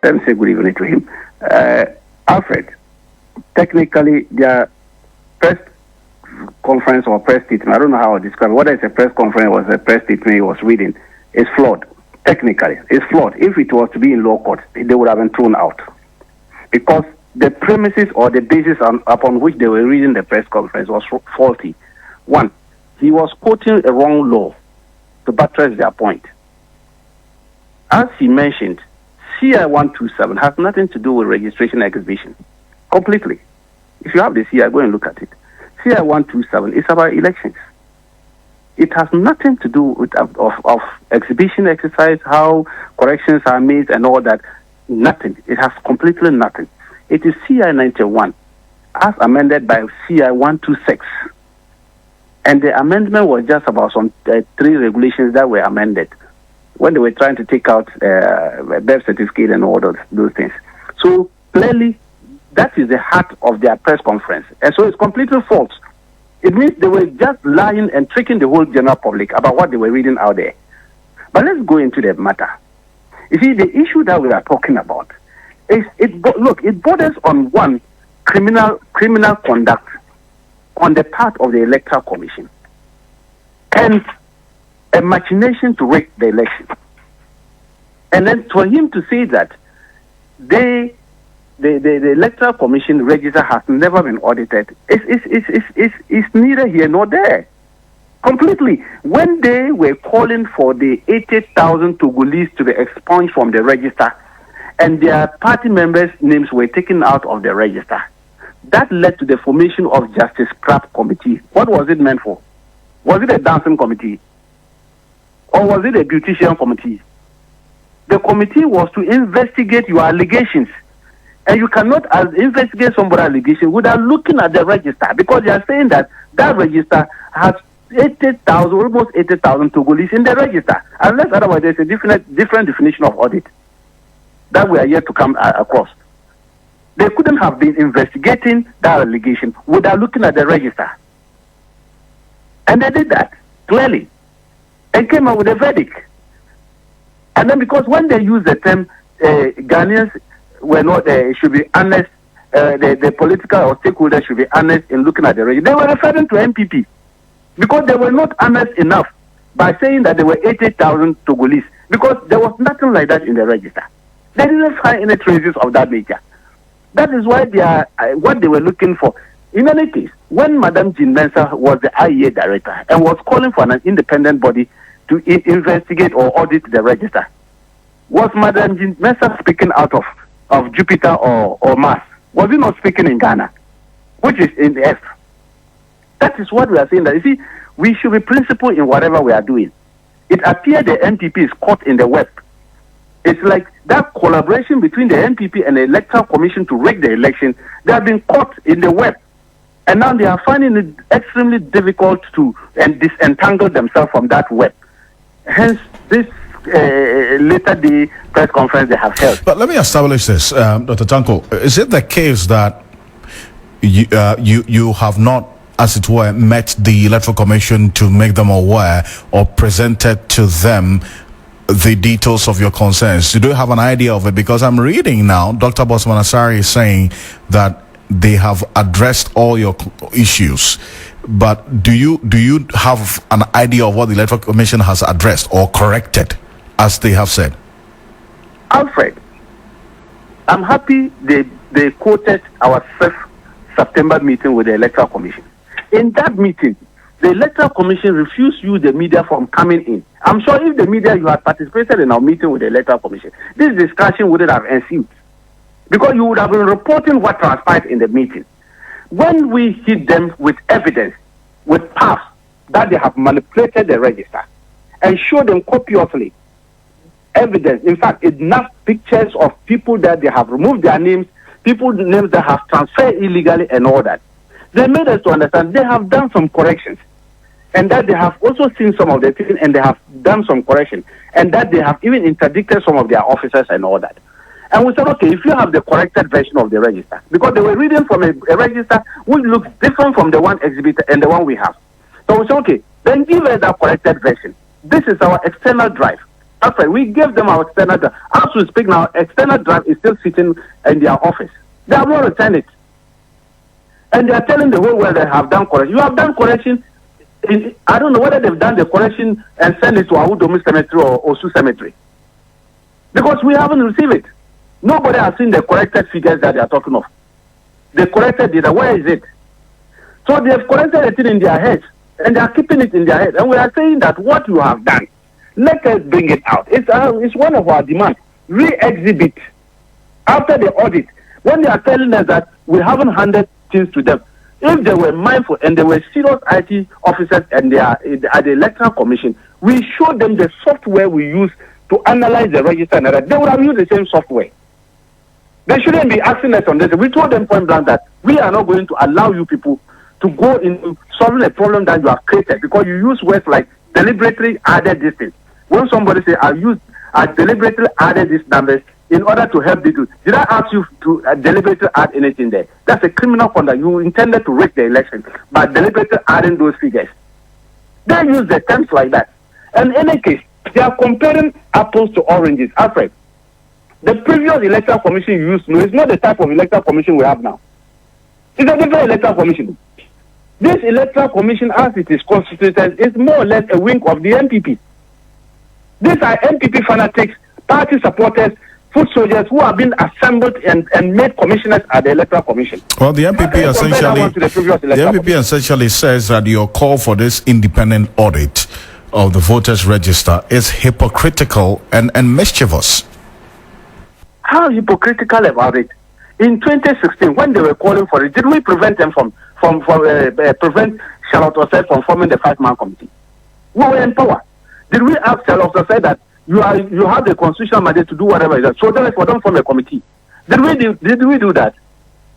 Let me say good evening to him. Alfred, technically, their press conference or press statement, I don't know how to describe it, whether it's a press conference or a press statement he was reading, is flawed. Technically, it's flawed. If it was to be in law court, they would have been thrown out. Because the premises or the basis upon which they were reading the press conference was faulty. One, he was quoting a wrong law to buttress their point. As he mentioned, CI 127 has nothing to do with registration exhibition. Completely. If you have the CI, go and look at it. CI 127 is about elections. It has nothing to do with of exhibition exercise, how corrections are made and all that. Nothing. It has completely nothing. It is CI 91 as amended by CI 126. And the amendment was just about some 3 regulations that were amended when they were trying to take out birth certificate and all those things. So clearly, that is the heart of their press conference. And so it's completely false. It means they were just lying and tricking the whole general public about what they were reading out there. But let's go into the matter. You see, the issue that we are talking about is, it borders on one, criminal conduct on the part of the Electoral Commission and a machination to rig the election. And then for him to say that the Electoral Commission register has never been audited, it's neither here nor there. Completely. When they were calling for the 80,000 Togolese to be expunged from the register and their party members' names were taken out of the register, that led to the formation of Justice Scrap Committee. What was it meant for? Was it a dancing committee? Or was it a beautician committee? The committee was to investigate your allegations. And you cannot investigate somebody's allegation without looking at the register, because they are saying that register has 80,000, almost 80,000 Togolese in the register. Unless otherwise there's a different definition of audit that we are yet to come across. They couldn't have been investigating that allegation without looking at the register. And they did that, clearly, and came out with a verdict. And then because when they use the term Ghanaians were not, should be honest, the political or stakeholders should be honest in looking at the register, they were referring to MPP because they were not honest enough by saying that there were 80,000 Togolese, because there was nothing like that in the register. They didn't find any traces of that nature. That is why they are what they were looking for. In any case, when Madam Jean Mensa was the IEA director and was calling for an independent body to investigate or audit the register, was Madam Jean Mensa speaking out of Jupiter or Mars? Was he not speaking in Ghana, which is in the Earth? That is what we are saying. That you see, we should be principled in whatever we are doing. It appears the NPP is caught in the web. It's like that collaboration between the NPP and the Electoral Commission to rig the election. They have been caught in the web. And now they are finding it extremely difficult to disentangle themselves from that web. Hence, this later day press conference they have held. But let me establish this, Dr. Tanko. Is it the case that you have not, as it were, met the Electoral Commission to make them aware or presented to them the details of your concerns? You do have an idea of it? Because I'm reading now, Dr. Bosman Asari is saying that they have addressed all your issues, but do you have an idea of what the Electoral Commission has addressed or corrected, as they have said? Alfred, I'm happy they quoted our 5th September meeting with the Electoral Commission. In that meeting, the Electoral Commission refused you, the media, from coming in. I'm sure if the media, you had participated in our meeting with the Electoral Commission, this discussion wouldn't have ensued, because you would have been reporting what transpired in the meeting. When we hit them with evidence, with proofs that they have manipulated the register, and show them copiously evidence, in fact, enough pictures of people that they have removed their names, people's names that have transferred illegally and all that, they made us to understand they have done some corrections, and that they have also seen some of the things and they have done some correction, and that they have even interdicted some of their officers and all that. And we said, okay, if you have the corrected version of the register, because they were reading from a register which looks different from the one exhibited and the one we have. So we said, okay, then give us that corrected version. This is our external drive. After we gave them our external draft. As we speak now, external draft is still sitting in their office. They have not returned it. And they are telling the whole world they have done correction. You have done correction. I don't know whether they've done the correction and sent it to Ahudomi Cemetery or Osu Cemetery. Because we haven't received it. Nobody has seen the corrected figures that they are talking of. The corrected data, where is it? So they have corrected it in their heads. And they are keeping it in their head. And we are saying that what you have done, let us bring it out. It's one of our demands. Re-exhibit after the audit. When they are telling us that we haven't handed things to them, if they were mindful and they were serious IT officers and they are at the Electoral Commission, we showed them the software we use to analyze the register and that. They would have used the same software. They shouldn't be asking us on this. We told them point blank that we are not going to allow you people to go into solving a problem that you have created because you use words like deliberately added this thing. When somebody says, I deliberately added these numbers in order to help people, did I ask you to deliberately add anything there? That's a criminal conduct. You intended to rig the election by deliberately adding those figures. They use the terms like that. And in any case, they are comparing apples to oranges. Alfred, the previous electoral commission you used to know is not the type of electoral commission we have now. It's a different electoral commission. This electoral commission, as it is constituted, is more or less a wing of the MPP. These are MPP fanatics, party supporters, foot soldiers who have been assembled and made commissioners at the Electoral Commission. Well, the MPP essentially says that your call for this independent audit of the voters' register is hypocritical and mischievous. How hypocritical about it? In 2016, when they were calling for it, did we prevent them from prevent Charlotte Osei from forming the 5-man committee? We were in power. Did we ask Charlotte Osei that you have the constitutional mandate to do whatever it is? So therefore, don't form a committee. Did we do that?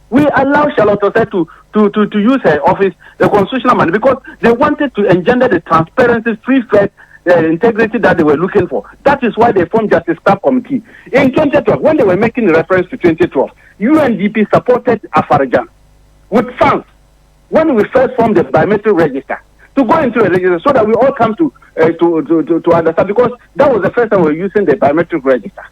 We allowed Charlotte Osei to use her office, the constitutional mandate, because they wanted to engender the transparency, free, fair, integrity that they were looking for. That is why they formed Justice Club Committee. In 2012, when they were making reference to 2012, UNDP supported Afarajan with funds when we first formed the biometric register to go into a register so that we all come to understand, because that was the first time we were using the biometric register.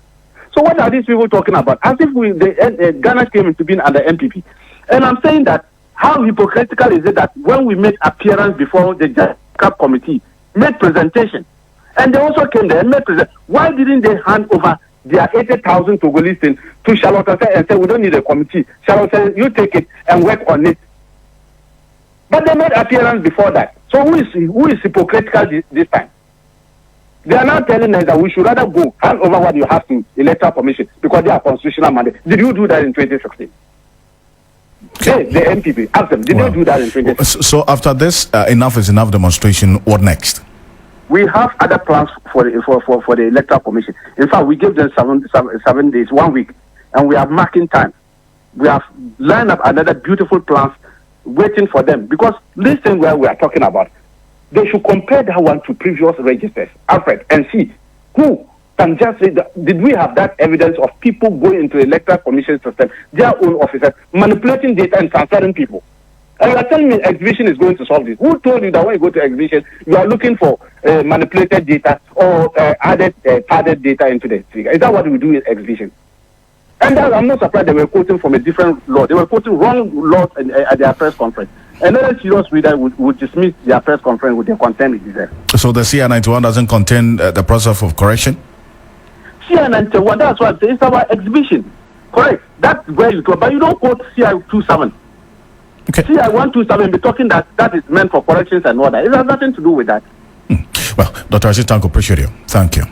So what are these people talking about? As if Ghana came into being under MPP. And I'm saying that how hypocritical is it that when we made appearance before the Justice Club Committee, made presentation, and they also came there and made presentation, why didn't they hand over their 80,000 Togolese to Charlotte Osei and say, we don't need a committee. Charlotte Osei, you take it and work on it. But they made appearance before that. So who is hypocritical this time? They are now telling us that we should rather go hand over what you have to Electoral Commission because they are constitutional mandate. Did you do that in 2016? Okay. The MPP, ask them, did you do that in 2016? So after this enough is enough demonstration, what next? We have other plans for the Electoral Commission. In fact, we gave them 7 days, 1 week, and we are marking time. We have lined up another beautiful plans waiting for them, because listen where we are talking about. They should compare that one to previous registers, Alfred, and see who can just say that, did we have that evidence of people going into the Electoral Commission system, their own officers, manipulating data and transferring people? And you are telling me exhibition is going to solve this. Who told you that when you go to exhibition, you are looking for manipulated data or added data into the figure? Is that what we do in exhibition? And I'm not surprised they were quoting from a different law. They were quoting wrong laws at their press conference. Another serious reader would dismiss their press conference with the content it deserves. So the CR91 doesn't contain the process of correction? CR91, that's what it's about exhibition. Correct. That's where you go. But you don't quote CR27. Okay. CR127 be talking that is meant for corrections and all that. It has nothing to do with that. Well, Dr. Asitanko, appreciate you. Thank you.